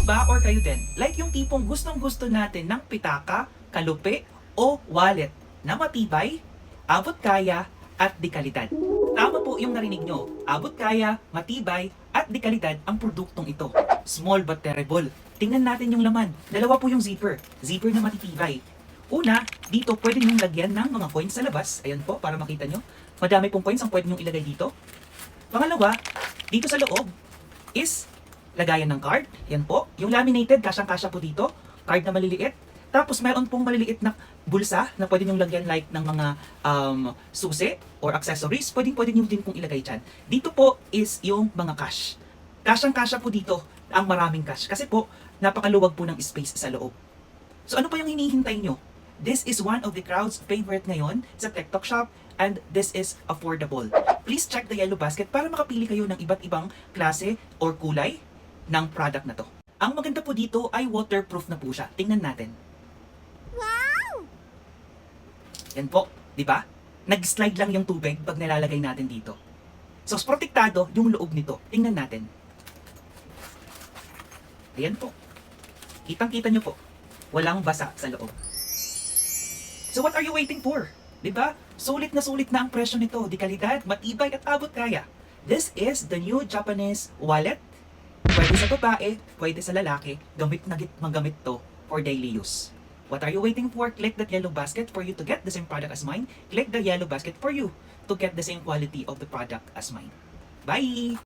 ba or kayo din? Like yung tipong gustong-gusto natin ng pitaka, kalupi, o wallet na matibay, abot kaya, at dekalidad. Tama po yung narinig nyo. Abot kaya, matibay, at dekalidad ang produktong ito. Small but terrible. Tingnan natin yung laman. Dalawa po yung zipper. Zipper na matitibay. Una, dito pwede nyong lagyan ng mga coins sa labas. Ayan po, para makita nyo. Madami pong coins ang pwede nyong ilagay dito. Pangalawa, dito sa loob is lagayan ng card. Yan po. Yung laminated, kasyang-kasya po dito. Card na maliliit. Tapos mayroon pong maliliit na bulsa na pwede nyong lagyan like ng mga susi or accessories. Pwede nyo din pong ilagay dyan. Dito po is yung mga cash. Kasyang-kasya po dito ang maraming cash. Kasi po, napakaluwag po ng space sa loob. So ano pa yung hinihintay nyo? This is one of the crowd's favorite ngayon sa TikTok shop and this is affordable. Please check the yellow basket para makapili kayo ng iba't ibang klase or kulay ng product na to. Ang maganda po dito ay waterproof na po siya. Tingnan natin. Yan po, di ba? Nag-slide lang yung tubig pag nilalagay natin dito. So, protektado yung loob nito. Tingnan natin. Ayan po. Kitang-kita nyo po. Walang basa sa loob. So, what are you waiting for? Di ba? Sulit na ang presyo nito. Di kalidad, matibay at abot kaya. This is the new Japanese wallet. Pwede sa babae, pwede sa lalaki. Magamit to for daily use. What are you waiting for? Click that yellow basket for you to get the same product as mine. Click the yellow basket for you to get the same quality of the product as mine. Bye!